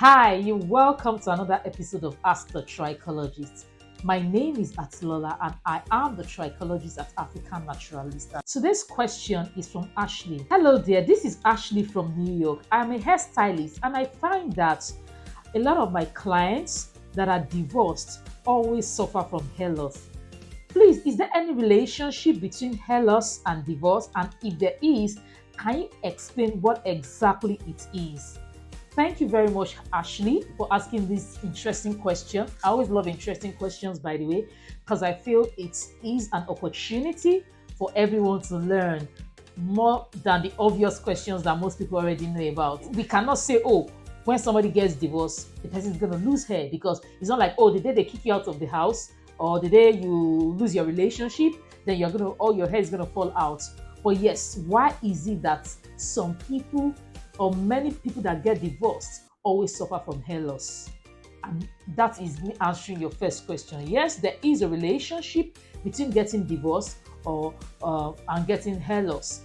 Hi, you're welcome to another episode of Ask The Trichologist. My name is Atilola and I am the trichologist at African Naturalist. Today's question is from Ashley. Hello there, this is Ashley from New York. I'm a hairstylist and I find that a lot of my clients that are divorced always suffer from hair loss. Please, is there any relationship between hair loss and divorce? And if there is, can you explain what exactly it is? Thank you very much, Ashley, for asking this interesting question. I always love interesting questions, by the way, because I feel it is an opportunity for everyone to learn more than the obvious questions that most people already know about. We cannot say, oh, when somebody gets divorced, the person is going to lose hair, because it's not like, oh, the day they kick you out of the house or the day you lose your relationship, then all your hair is going to fall out. But yes, why is it that some people or many people that get divorced always suffer from hair loss? And that is me answering your first question. Yes, there is a relationship between getting divorced and getting hair loss.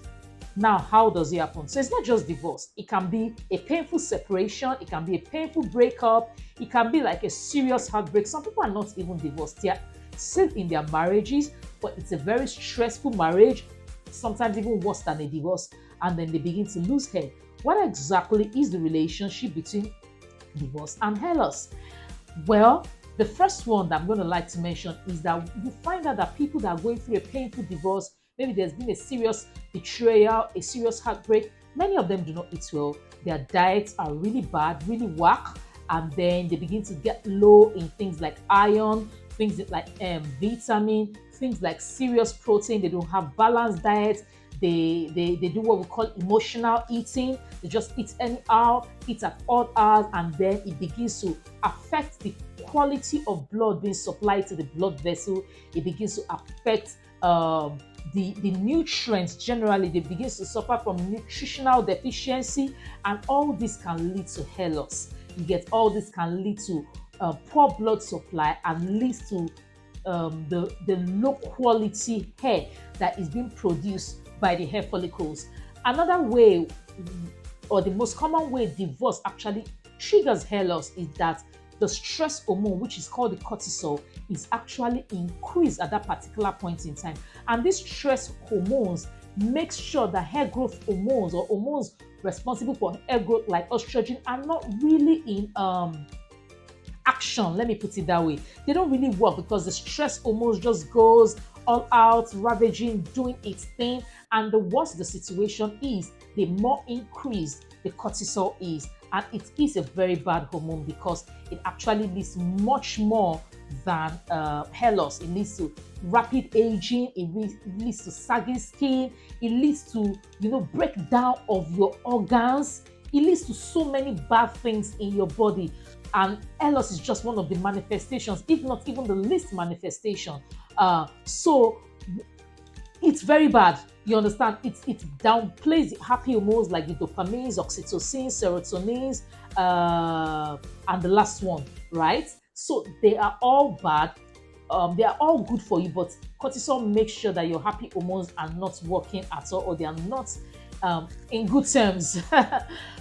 Now, how does it happen? So it's not just divorce. It can be a painful separation. It can be a painful breakup. It can be like a serious heartbreak. Some people are not even divorced. They are still in their marriages, but it's a very stressful marriage, sometimes even worse than a divorce, and then they begin to lose hair. What exactly is the relationship between divorce and hair loss? Well, the first one that I'm going to like to mention is that you find out that people that are going through a painful divorce, maybe there's been a serious betrayal, a serious heartbreak, many of them do not eat well. Their diets are really bad, really whack, and then they begin to get low in things like iron, things like vitamin, things like serious protein. They don't have balanced diets. They do what we call emotional eating. They just eat anyhow, eat at odd hours, and then it begins to affect the quality of blood being supplied to the blood vessel. It begins to affect the nutrients generally. They begin to suffer from nutritional deficiency, and all this can lead to hair loss. You get, all this can lead to poor blood supply and leads to the low quality hair that is being produced by the hair follicles. Another way, or the most common way divorce actually triggers hair loss, is that the stress hormone, which is called the cortisol, is actually increased at that particular point in time. And these stress hormones make sure that hair growth hormones, or hormones responsible for hair growth like estrogen, are not really in action. Let me put it that way. They don't really work, because the stress hormones just goes all out, ravaging, doing its thing. And the worse the situation is, the more increased the cortisol is. And it is a very bad hormone, because it actually leads much more than hair loss. It leads to rapid aging. It leads to sagging skin. It leads to breakdown of your organs. It leads to so many bad things in your body. And hair loss is just one of the manifestations, if not even the least manifestation. So it's very bad. You understand? It downplays the happy hormones like the dopamines, oxytocin, serotonins, and the last one, right? So they are all bad. They are all good for you, but cortisol makes sure that your happy hormones are not working at all, or they are not in good terms.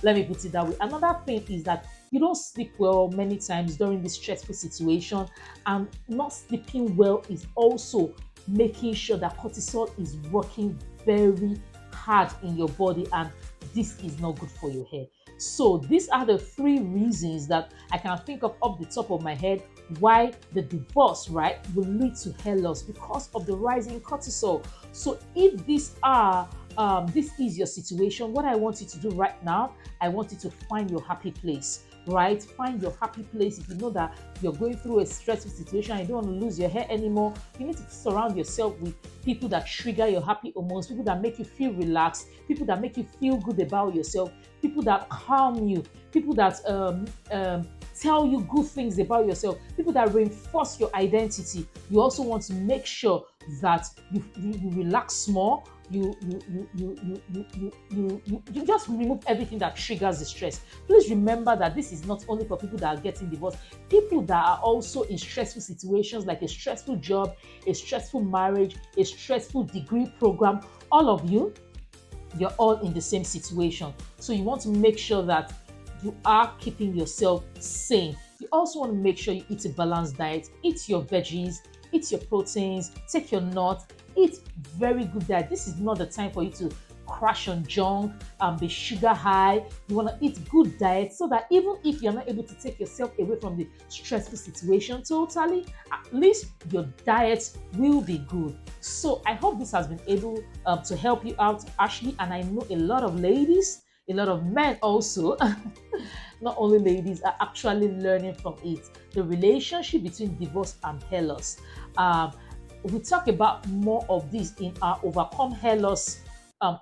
Let me put it that way. Another thing is that you don't sleep well many times during this stressful situation, and not sleeping well is also making sure that cortisol is working very hard in your body, and this is not good for your hair. So these are the three reasons that I can think of off the top of my head why the divorce, right, will lead to hair loss, because of the rise in cortisol. So if this is your situation, what I want you to do right now, I want you to find your happy place. Right? Find your happy place. If you know that you're going through a stressful situation and you don't want to lose your hair anymore, you need to surround yourself with people that trigger your happy hormones, people that make you feel relaxed, people that make you feel good about yourself, people that calm you, people that tell you good things about yourself, people that reinforce your identity. You also want to make sure that you relax more. You just remove everything that triggers the stress. Please remember that this is not only for people that are getting divorced, people that are also in stressful situations like a stressful job, a stressful marriage, a stressful degree program. All of you, you're all in the same situation. So you want to make sure that you are keeping yourself sane. You also want to make sure you eat a balanced diet. Eat your veggies, eat your proteins, take your nuts, eat very good diet. This is not the time for you to crash on junk and be sugar high. You want to eat good diet so that even if you're not able to take yourself away from the stressful situation totally, at least your diet will be good. So I hope this has been able to help you out, Ashley. And I know a lot of ladies, a lot of men also, not only ladies, are actually learning from it. The relationship between divorce and hair loss. We talk about more of this in our Overcome Hair Loss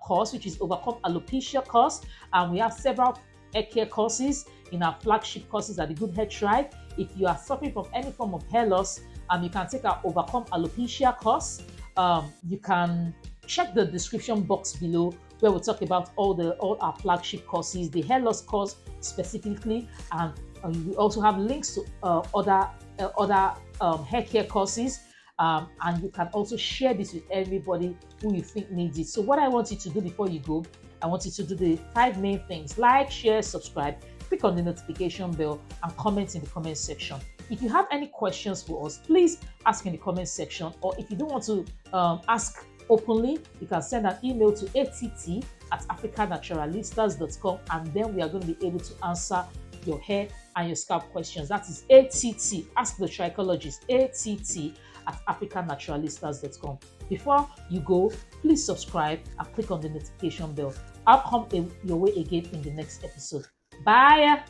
course, which is Overcome Alopecia course. And we have several hair care courses in our flagship courses at the Good Hair Tribe. If you are suffering from any form of hair loss, you can take our Overcome Alopecia course. You can check the description box below where we'll talk about all our flagship courses, the hair loss course specifically, and we also have links to other hair care courses. And you can also share this with everybody who you think needs it. So what I want you to do before you go, I want you to do the 5 main things: like, share, subscribe, click on the notification bell, and comment in the comment section. If you have any questions for us, please ask in the comment section. Or if you don't want to ask openly, you can send an email to att@africanaturalistas.com, and then we are going to be able to answer your hair and your scalp questions. That is ATT, Ask the Trichologist, att@africanaturalistas.com. Before you go, please subscribe and click on the notification bell. I'll come your way again in the next episode. Bye.